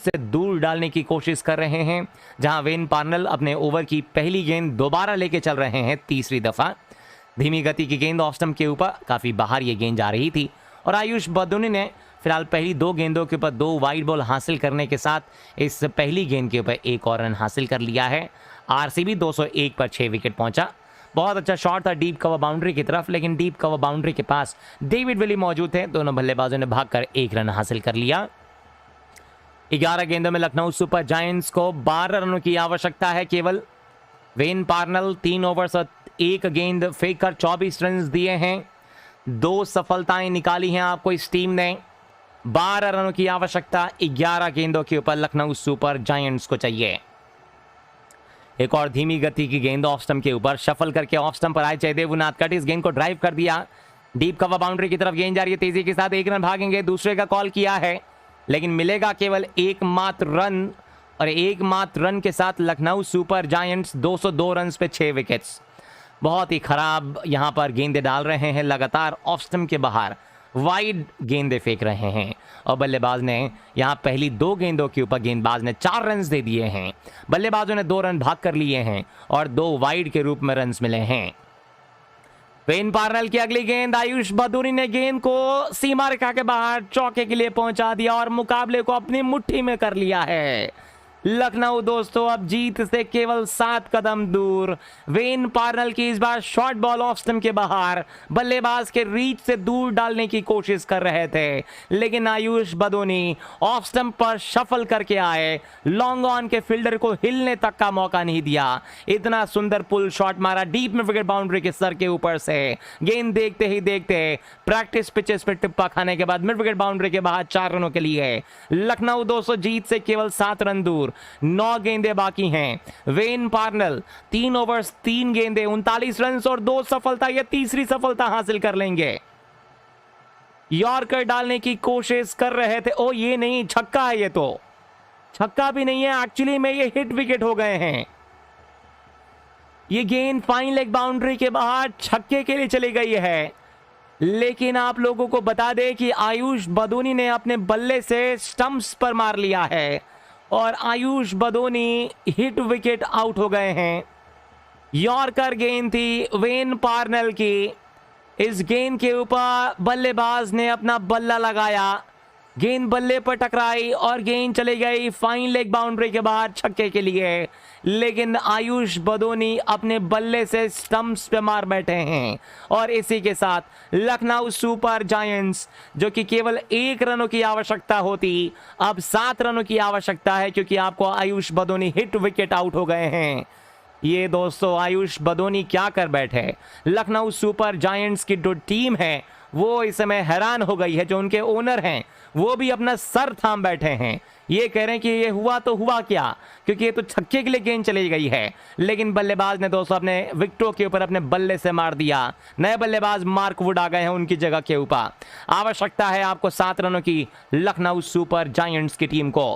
से दूर डालने की कोशिश कर रहे हैं, जहां वेन पार्नल अपने ओवर की पहली गेंद दोबारा लेके चल रहे हैं तीसरी दफा। धीमी गति की गेंद ऑफ स्टंप के ऊपर काफी बाहर ये गेंद जा रही थी और आयुष बदूनी ने फिलहाल पहली 2 गेंदों के ऊपर 2 वाइड बॉल हासिल करने के साथ इस पहली गेंद के ऊपर एक और रन हासिल कर लिया है। आरसीबी 201 पर 6 विकेट पहुंचा। बहुत अच्छा शॉट था डीप कवर बाउंड्री की तरफ, लेकिन डीप कवर बाउंड्री के पास डेविड विली मौजूद थे। दोनों बल्लेबाजों ने भागकर 1 रन हासिल कर लिया। 11 गेंदों में लखनऊ सुपर जायंट्स को 12 रनों की आवश्यकता है केवल। वेन पार्नल 3 ओवर्स और 1 गेंद फेंक कर 24 रन दिए हैं। 2 सफलताएं निकाली हैं आपको इस टीम ने। 12 रनों की आवश्यकता 11 गेंदों के ऊपर लखनऊ सुपर जायंट्स को चाहिए। एक और धीमी गति की गेंद ऑफ स्टंप के ऊपर शफल करके ऑफ स्टंप पर आए जयदेव उनादकट। इस गेंद को ड्राइव कर दिया। डीप कवर बाउंड्री की तरफ गेंद जा रही है तेजी के साथ। 1 रन भागेंगे, दूसरे का कॉल किया है, लेकिन मिलेगा केवल एकमात्र रन और एकमात्र रन के साथ लखनऊ सुपर जायंट्स 202 रन पे 6 विकेट्स। बहुत ही खराब यहां पर गेंदें डाल रहे हैं, लगातार ऑफ स्टंप के बाहर वाइड गेंदें फेंक रहे हैं और बल्लेबाज ने यहां पहली 2 गेंदों के ऊपर गेंदबाज ने 4 रन दे दिए हैं। बल्लेबाजों ने 2 रन भाग कर लिए हैं और 2 वाइड के रूप में रन मिले हैं। वेन पार्नल की अगली गेंद, आयुष बदूनी ने गेंद को सीमा रेखा के बाहर चौके के लिए पहुंचा दिया और मुकाबले को अपनी मुट्ठी में कर लिया है। लखनऊ दोस्तों अब जीत से केवल 7 कदम दूर। वेन पार्नल की इस बार शॉर्ट बॉल ऑफ स्टंप के बाहर बल्लेबाज के रीच से दूर डालने की कोशिश कर रहे थे, लेकिन आयुष बदूनी ऑफ स्टंप पर शफल करके आए। लॉन्ग ऑन के फील्डर को हिलने तक का मौका नहीं दिया। इतना सुंदर पुल शॉट मारा डीप में विकेट बाउंड्री के सर के ऊपर से। गेंद देखते ही देखते प्रैक्टिस पिचेस पे टिप्पा खाने के बाद मिड विकेट बाउंड्री के बाहर 4 रनों के लिए लखनऊ दोस्तों जीत से केवल 7 रन दूर। 9 गेंदें बाकी हैं। वेन पार्नल 3 ओवर्स 3 गेंदें 39 रन और 2 सफलता, यह तीसरी सफलता हासिल कर लेंगे। यॉर्कर डालने की कोशिश कर रहे थे। ओ ये नहीं, छक्का है, ये तो छक्का भी नहीं है एक्चुअली में, ये हिट विकेट हो गए हैं। ये गेंद फाइन लेग बाउंड्री के बाहर छक्के के लिए चली गई है, लेकिन आप लोगों को बता दें कि आयुष बदूनी ने अपने बल्ले से स्टंप्स पर मार लिया है और आयुष बदूनी हिट विकेट आउट हो गए हैं। यॉर्कर गेंद थी वेन पार्नल की। इस गेंद के ऊपर बल्लेबाज ने अपना बल्ला लगाया, गेंद बल्ले पर टकराई और गेंद चली गई फाइन लेग बाउंड्री के बाहर छक्के के लिए, लेकिन आयुष बदूनी अपने बल्ले से स्टंप्स पे मार बैठे हैं और इसी के साथ लखनऊ सुपर जायंट्स, जो कि केवल 1 रनों की आवश्यकता होती, अब 7 रनों की आवश्यकता है, क्योंकि आपको आयुष बदूनी हिट विकेट आउट हो गए हैं। ये दोस्तों आयुष बदूनी क्या कर बैठे। लखनऊ सुपर जायंट्स की जो टीम है वो इस समय हैरान हो गई है। जो उनके ओनर हैं वो भी अपना सर थाम बैठे हैं। ये कह रहे हैं कि ये हुआ तो हुआ क्या, क्योंकि ये तो छक्के के लिए गेंद चली गई है, लेकिन बल्लेबाज ने दोस्तों अपने विकेटों के ऊपर अपने बल्ले से मार दिया। नए बल्लेबाज मार्क वुड आ गए हैं उनकी जगह के ऊपर। आवश्यकता है आपको 7 रनों की लखनऊ सुपर जायंट्स की टीम को।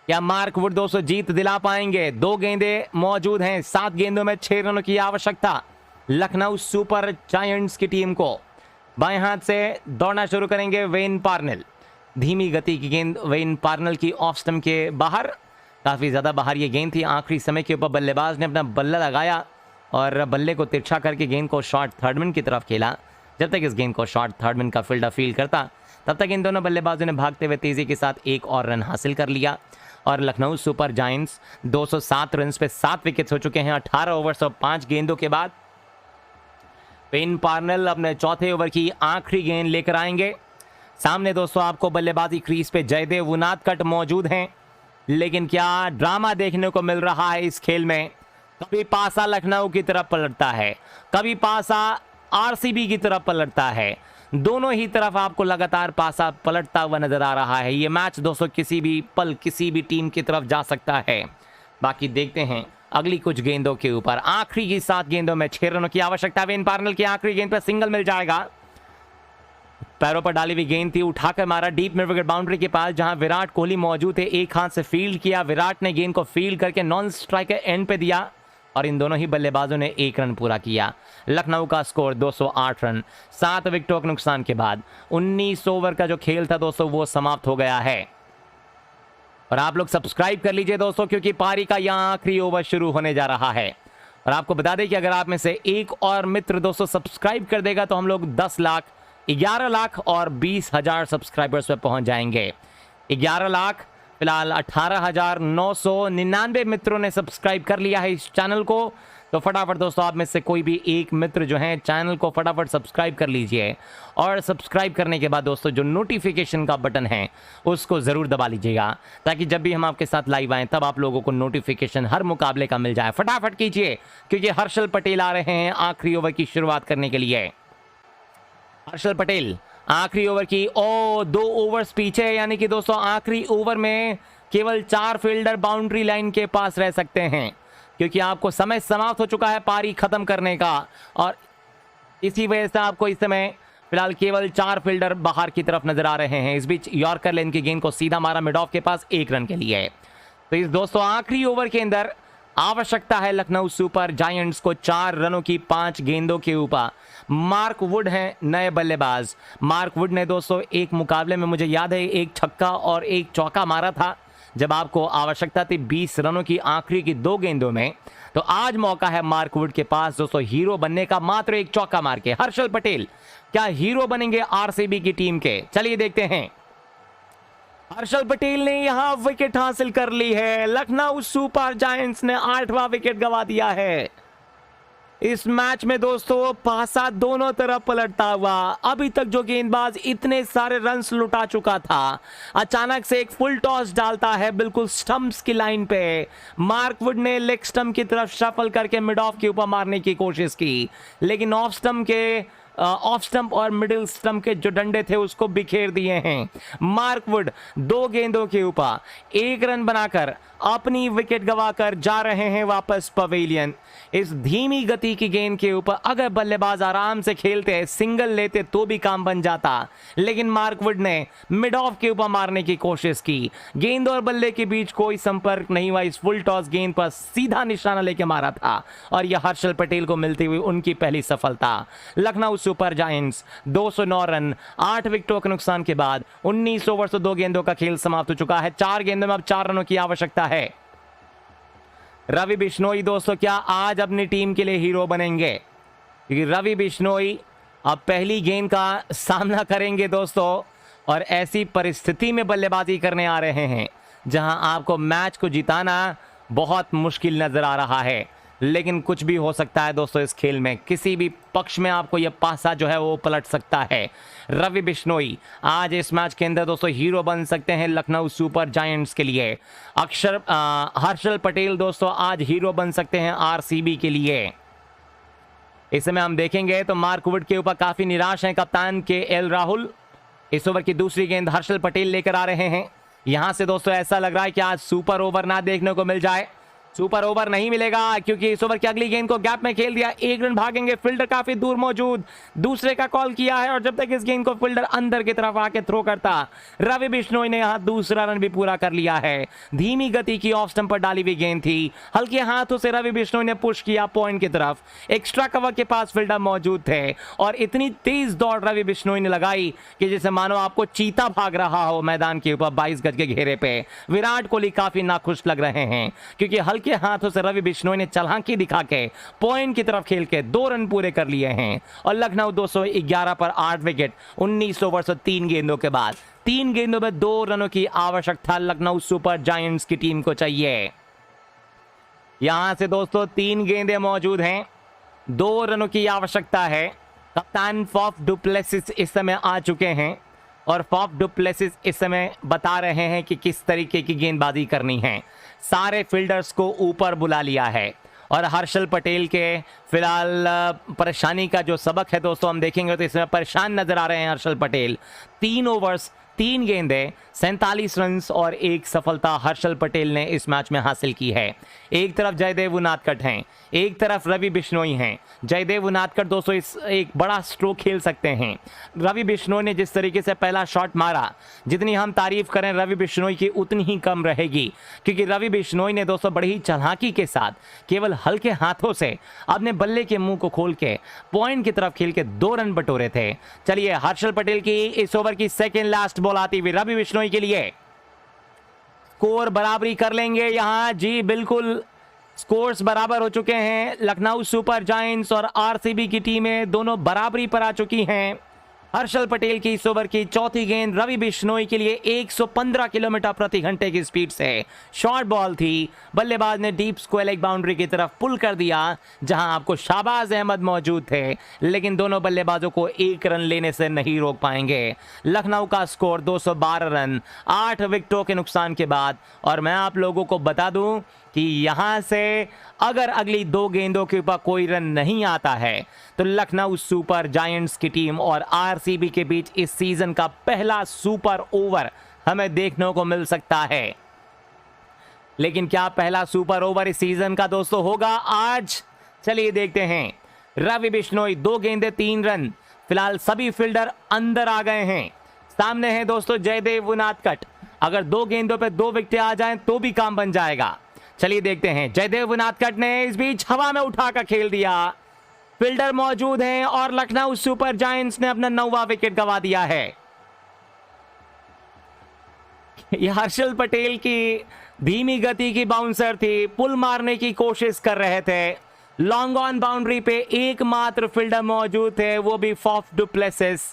क्या मार्क वुड दोस्तों जीत दिला पाएंगे? 2 गेंदें मौजूद हैं, 7 गेंदों में 6 रनों की आवश्यकता लखनऊ सुपर जायंट्स की टीम को। बाएं हाथ से दौड़ना शुरू करेंगे वेन पार्नल। धीमी गति की गेंद वेन पार्नल की ऑफ स्टंप के बाहर, काफ़ी ज़्यादा बाहर ये गेंद थी। आखिरी समय के ऊपर बल्लेबाज ने अपना बल्ला लगाया और बल्ले को तिरछा करके गेंद को शॉर्ट थर्डमैन की तरफ खेला। जब तक इस गेंद को शॉर्ट थर्डमैन का फील्डर फील्ड करता, तब तक इन दोनों बल्लेबाजों ने भागते हुए तेज़ी के साथ 1 और रन हासिल कर लिया और लखनऊ सुपर जायंट्स 207 रन पे 7 विकेट्स हो चुके हैं 18 ओवर्स और 5 गेंदों के बाद। वेन पार्नल अपने चौथे ओवर की आखिरी गेंद लेकर आएंगे। सामने दोस्तों आपको बल्लेबाजी क्रीज पे जयदेव उनादकट मौजूद हैं, लेकिन क्या ड्रामा देखने को मिल रहा है इस खेल में। कभी पासा लखनऊ की तरफ पलटता है, कभी पासा आरसीबी की तरफ पलटता है। दोनों ही तरफ आपको लगातार पासा पलटता हुआ नजर आ रहा है। ये मैच दोस्तों किसी भी पल किसी भी टीम की तरफ जा सकता है। बाकी देखते हैं अगली कुछ गेंदों के ऊपर। आखिरी की 7 गेंदों में 6 रनों की आवश्यकता। वेन पार्नल की आखिरी गेंद पर सिंगल मिल जाएगा। पैरों पर डाली हुई गेंद थी, उठाकर मारा डीप मिड विकेट बाउंड्री के पास, जहां विराट कोहली मौजूद थे। एक हाथ से फील्ड किया, विराट ने गेंद को फील्ड करके नॉन स्ट्राइकर एंड पे दिया और इन दोनों ही बल्लेबाजों ने 1 रन पूरा किया। लखनऊ का स्कोर 208 रन 7 विकेटों के नुकसान के बाद 19 ओवर का जो खेल था दोस्तों वो समाप्त हो गया है। और आप लोग सब्सक्राइब कर लीजिए दोस्तों, क्योंकि पारी का यहाँ आखिरी ओवर शुरू होने जा रहा है। और आपको बता दें कि अगर आप में से एक और मित्र दोस्तों सब्सक्राइब कर देगा तो हम लोग 10 लाख, 11 लाख और 20,000 सब्सक्राइबर्स पे पहुंच जाएंगे। 11 लाख, फिलहाल 18,999 मित्रों ने सब्सक्राइब कर लिया है इस चैनल को। तो फटाफट दोस्तों आप में से कोई भी एक मित्र जो है चैनल को फटाफट सब्सक्राइब कर लीजिए। और सब्सक्राइब करने के बाद दोस्तों जो नोटिफिकेशन का बटन है उसको ज़रूर दबा लीजिएगा, ताकि जब भी हम आपके साथ लाइव आएँ तब आप लोगों को नोटिफिकेशन हर मुकाबले का मिल जाए। फटाफट कीजिए, क्योंकि हर्षल पटेल आ रहे हैं आखिरी ओवर की शुरुआत करने के लिए। हर्षल पटेल आखिरी ओवर की 2 ओवर्स पीछे, यानी कि दोस्तों आखिरी ओवर में केवल 4 फील्डर बाउंड्री लाइन के पास रह सकते हैं, क्योंकि आपको समय समाप्त हो चुका है पारी खत्म करने का। और इसी वजह से आपको इस समय फिलहाल केवल 4 फील्डर बाहर की तरफ नजर आ रहे हैं। इस बीच यॉर्कर लेन की गेंद को सीधा मारा मिड ऑफ के पास 1 रन के लिए। तो इस दोस्तों आखिरी ओवर के अंदर आवश्यकता है लखनऊ सुपर जायंट्स को 4 रनों की 5 गेंदों के ऊपर। मार्क वुड हैं नए बल्लेबाज। मार्क वुड ने दोस्तों एक मुकाबले में मुझे याद है 1 छक्का और 1 चौका मारा था, जब आपको आवश्यकता थी 20 रनों की आखिरी की 2 गेंदों में। तो आज मौका है मार्क वुड के पास दोस्तों हीरो बनने का, मात्र 1 चौका मार के। हर्षल पटेल क्या हीरो बनेंगे आरसीबी की टीम के? चलिए देखते हैं। हर्षल पटेल ने यहां विकेट हासिल कर ली है। लखनऊ सुपर जायंट्स ने 8वां विकेट गंवा दिया है। इस मैच में दोस्तों पासा दोनों तरफ पलटता हुआ। अभी तक जो गेंदबाज इतने सारे रन्स लुटा चुका था, अचानक से एक फुल टॉस डालता है बिल्कुल स्टंप्स की लाइन पे। मार्क वुड ने लेग स्टंप की तरफ शफल करके मिड ऑफ के ऊपर मारने की कोशिश की, लेकिन ऑफ स्टंप और मिडिल स्टंप के जो डंडे थे उसको बिखेर दिए हैं। मार्क वुड 2 गेंदों के ऊपर 1 रन बनाकर अपनी विकेट गंवाकर जा रहे हैं वापस पवेलियन। इस धीमी गति की गेंद के ऊपर अगर बल्लेबाज आराम से खेलते, सिंगल लेते तो भी काम बन जाता, लेकिन मार्क वुड ने मिड ऑफ के ऊपर मारने की कोशिश की। गेंद और बल्ले के बीच कोई संपर्क नहीं हुआ। इस फुल टॉस गेंद पर सीधा निशाना लेके मारा था और यह हर्षल पटेल को मिलती हुई उनकी पहली सफलता। लखनऊ सुपर जायंट्स 209 रन 8 विकेटों के नुकसान के बाद 19 ओवर से 2 गेंदों का खेल समाप्त हो चुका है। 4 गेंदों में अब 4 रनों की आवश्यकता है। रवि बिश्नोई दोस्तों क्या आज अपनी टीम के लिए हीरो बनेंगे? क्योंकि रवि बिश्नोई अब पहली गेंद का सामना करेंगे दोस्तों, और ऐसी परिस्थिति में बल्लेबाजी करने आ रहे हैं जहां आपको मैच को जिताना बहुत मुश्किल नजर आ रहा है। लेकिन कुछ भी हो सकता है दोस्तों इस खेल में, किसी भी पक्ष में आपको यह पासा जो है वो पलट सकता है। रवि बिश्नोई आज इस मैच के अंदर दोस्तों हीरो बन सकते हैं लखनऊ सुपर जायंट्स के लिए। हर्षल पटेल दोस्तों आज हीरो बन सकते हैं आरसीबी के लिए। इस समय हम देखेंगे तो मार्क वुड के ऊपर काफी निराश हैं कप्तान KL राहुल। इस ओवर की दूसरी गेंद हर्षल पटेल लेकर आ रहे हैं। यहां से दोस्तों ऐसा लग रहा है कि आज सुपर ओवर ना देखने को मिल जाए। सुपर ओवर नहीं मिलेगा, क्योंकि इस ओवर की अगली गेंद को गैप में खेल दिया। 1 रन भागेंगे, फील्डर काफी दूर मौजूद, दूसरे का कॉल किया है, और जब तक इस गेंद को फील्डर अंदर की तरफ आके थ्रो करता, रवि बिश्नोई ने यहां दूसरा रन भी पूरा कर लिया है। धीमी गति की ऑफ स्टंप पर डाली हुई गेंद थी, हल्के हाथों से रवि बिश्नोई ने पुश किया पॉइंट की तरफ। एक्स्ट्रा कवर के पास फील्डर मौजूद थे और इतनी तेज दौड़ रवि बिश्नोई ने लगाई कि जैसे मानो आपको चीता भाग रहा हो मैदान के ऊपर 22 गज के घेरे पे। विराट कोहली काफी नाखुश लग रहे हैं, क्योंकि हल्के हाथों से रवि बिश्नोई ने चालाकी दिखा के पॉइंट की तरफ खेल के 2 रन पूरे कर लिए हैं। और लखनऊ 211 पर 8 विकेट 19 ओवर से 3 गेंदों के बाद 3 गेंदों में 2 रनों की आवश्यकता लखनऊ सुपर जायंट्स की टीम को चाहिए। यहां से दोस्तों 3 गेंदें मौजूद हैं, 2 रनों की आवश्यकता है। कप्तान फॉफ डुप्लेसिस इस समय आ चुके हैं और फॉफ डुप्लेसिस इस समय बता रहे हैं कि किस तरीके की गेंदबाजी करनी है। सारे फील्डर्स को ऊपर बुला लिया है और हर्षल पटेल के फिलहाल परेशानी का जो सबक है दोस्तों हम देखेंगे तो इसमें परेशान नजर आ रहे हैं हर्षल पटेल। 3 ओवर्स 3 गेंदें 47 रन और 1 सफलता हर्षल पटेल ने इस मैच में हासिल की है। एक तरफ जयदेव उनादकट हैं, एक तरफ रवि बिश्नोई हैं। जयदेव उनादकट दोस्तों इस एक बड़ा स्ट्रोक खेल सकते हैं। रवि बिश्नोई ने जिस तरीके से पहला शॉट मारा, जितनी हम तारीफ करें रवि बिश्नोई की उतनी ही कम रहेगी, क्योंकि रवि बिश्नोई ने दोस्तों बड़ी ही चालाकी के साथ केवल हल्के हाथों से अपने बल्ले के मुंह को खोल के पॉइंट की तरफ खेल के 2 रन बटोरे थे। चलिए हर्षल पटेल की इस ओवर की सेकेंड लास्ट बॉल आती हुई रवि बिश्नोई के लिए। स्कोर बराबरी कर लेंगे यहाँ? जी बिल्कुल, स्कोर्स बराबर हो चुके हैं। लखनऊ सुपर जायंट्स और आरसीबी की टीमें दोनों बराबरी पर आ चुकी हैं। हर्षल पटेल की इस ओवर की चौथी गेंद रवि बिश्नोई के लिए 115 किलोमीटर प्रति घंटे की स्पीड से शॉर्ट बॉल थी। बल्लेबाज ने डीप स्क्वायर लेग बाउंड्री की तरफ पुल कर दिया, जहां आपको शाहबाज अहमद मौजूद थे, लेकिन दोनों बल्लेबाजों को एक रन लेने से नहीं रोक पाएंगे। लखनऊ का स्कोर 212 रन 8 विकेटों के नुकसान के बाद। और मैं आप लोगों को बता दूं कि यहां से अगर अगली 2 गेंदों के ऊपर कोई रन नहीं आता है तो लखनऊ सुपर जायंट्स की टीम और आरसीबी के बीच इस सीजन का पहला सुपर ओवर हमें देखने को मिल सकता है। लेकिन क्या पहला सुपर ओवर इस सीजन का दोस्तों होगा आज? चलिए देखते हैं। रवि बिश्नोई 2 गेंदे 3 रन। फिलहाल सभी फील्डर अंदर आ गए हैं। सामने है दोस्तों जयदेव उनादकट। अगर 2 गेंदों पे 2 विकेटें आ जाएं तो भी काम बन जाएगा। चलिए देखते हैं। जयदेव उनादकट ने इस बीच हवा में उठाकर खेल दिया। फील्डर मौजूद हैं और लखनऊ सुपर जायंट्स ने अपना 9वां विकेट गंवा दिया है। यह हर्षल पटेल की धीमी गति की बाउंसर थी, पुल मारने की कोशिश कर रहे थे। लॉन्ग ऑन बाउंड्री पे एकमात्र फील्डर मौजूद थे, वो भी फॉफ डुप्लेसिस।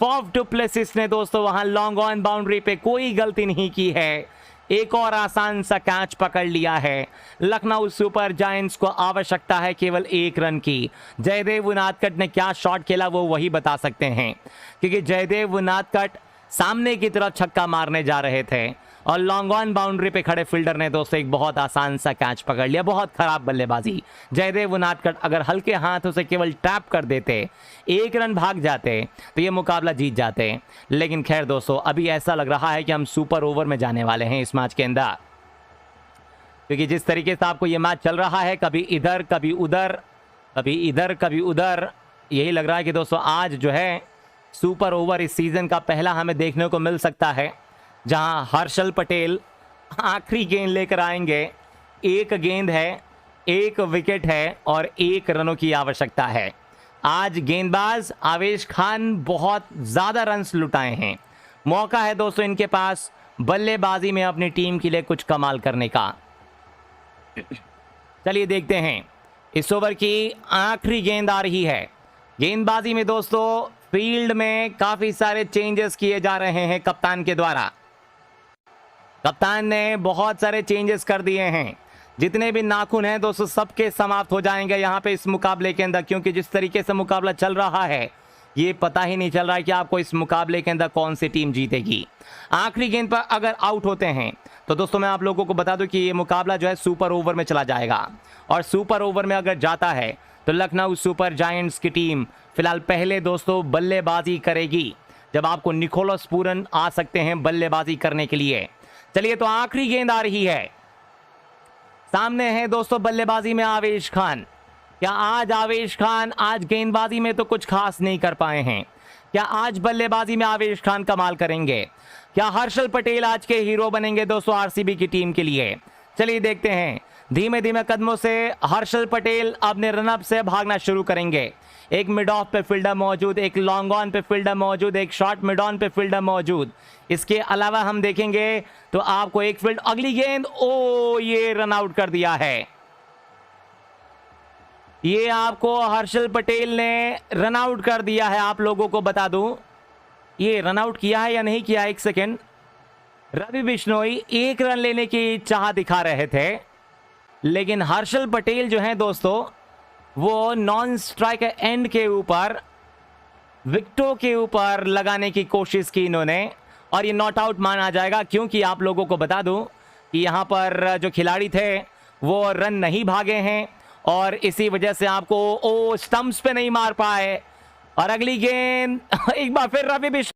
फॉफ डुप्लेसिस ने दोस्तों वहां लॉन्ग ऑन बाउंड्री पे कोई गलती नहीं की है, एक और आसान सा कैच पकड़ लिया है। लखनऊ सुपर जायंट्स को आवश्यकता है केवल 1 रन की। जयदेव उनादकट ने क्या शॉट खेला वो वही बता सकते हैं, क्योंकि जयदेव उनादकट सामने की तरफ छक्का मारने जा रहे थे और लॉन्ग ऑन बाउंड्री पे खड़े फील्डर ने दोस्तों एक बहुत आसान सा कैच पकड़ लिया। बहुत खराब बल्लेबाजी। जयदेव उनादकट अगर हल्के हाथों से केवल टैप कर देते, 1 रन भाग जाते तो ये मुकाबला जीत जाते। लेकिन खैर दोस्तों, अभी ऐसा लग रहा है कि हम सुपर ओवर में जाने वाले हैं इस मैच के अंदर, क्योंकि जिस तरीके से आपको ये मैच चल रहा है, कभी इधर कभी उधर, कभी इधर कभी उधर, यही लग रहा है कि दोस्तों आज जो है सुपर ओवर इस सीजन का पहला हमें देखने को मिल सकता है, जहां हर्षल पटेल आखिरी गेंद लेकर आएंगे। 1 गेंद है, 1 विकेट है और 1 रनों की आवश्यकता है। आज गेंदबाज आवेश खान बहुत ज्यादा रन्स लुटाए हैं। मौका है दोस्तों इनके पास बल्लेबाजी में अपनी टीम के लिए कुछ कमाल करने का। चलिए देखते हैं। इस ओवर की आखिरी गेंद आ रही है। गेंदबाजी में दोस्तों फील्ड में काफी सारे चेंजेस किए जा रहे हैं कप्तान के द्वारा। कप्तान ने बहुत सारे चेंजेस कर दिए हैं। जितने भी नाखून हैं दोस्तों सबके समाप्त हो जाएंगे यहाँ पे इस मुकाबले के अंदर, क्योंकि जिस तरीके से मुकाबला चल रहा है ये पता ही नहीं चल रहा है कि आपको इस मुकाबले के अंदर कौन सी टीम जीतेगी। आखिरी गेंद पर अगर आउट होते हैं तो दोस्तों मैं आप लोगों को बता दूं कि ये मुकाबला जो है सुपर ओवर में चला जाएगा, और सुपर ओवर में अगर जाता है तो लखनऊ सुपर जायंट्स की टीम फिलहाल पहले दोस्तों बल्लेबाजी करेगी, जब आपको निकोलस पूरन आ सकते हैं बल्लेबाजी करने के लिए। चलिए तो आखिरी गेंद आ रही है। सामने है दोस्तों बल्लेबाजी में आवेश खान। क्या आज आवेश खान आज गेंदबाजी में तो कुछ खास नहीं कर पाए हैं, क्या आज बल्लेबाजी में आवेश खान कमाल करेंगे? क्या हर्षल पटेल आज के हीरो बनेंगे दोस्तों आरसीबी की टीम के लिए? चलिए देखते हैं। धीमे धीमे कदमों से हर्षल पटेल अपने रनअप से भागना शुरू करेंगे। एक मिड ऑफ पे फील्डर मौजूद, एक लॉन्ग ऑन पे फील्डर मौजूद, एक शॉर्ट मिड ऑन पे फील्डर मौजूद। इसके अलावा हम देखेंगे तो आपको एक फील्ड, अगली गेंद, ओ ये रन आउट कर दिया है। ये आपको हर्षल पटेल ने रन आउट कर दिया है। आप लोगों को बता दूं ये रन आउट किया है या नहीं किया, एक सेकेंड। रवि बिश्नोई 1 रन लेने की चाह दिखा रहे थे, लेकिन हर्षल पटेल जो है दोस्तों वो नॉन स्ट्राइक एंड के ऊपर विकेटों के ऊपर लगाने की कोशिश की इन्होंने, और ये नॉट आउट माना जाएगा, क्योंकि आप लोगों को बता दूं कि यहां पर जो खिलाड़ी थे वो रन नहीं भागे हैं और इसी वजह से आपको स्टंप्स पे नहीं मार पाए। और अगली गेंद एक बार फिर रवि बिश्नोई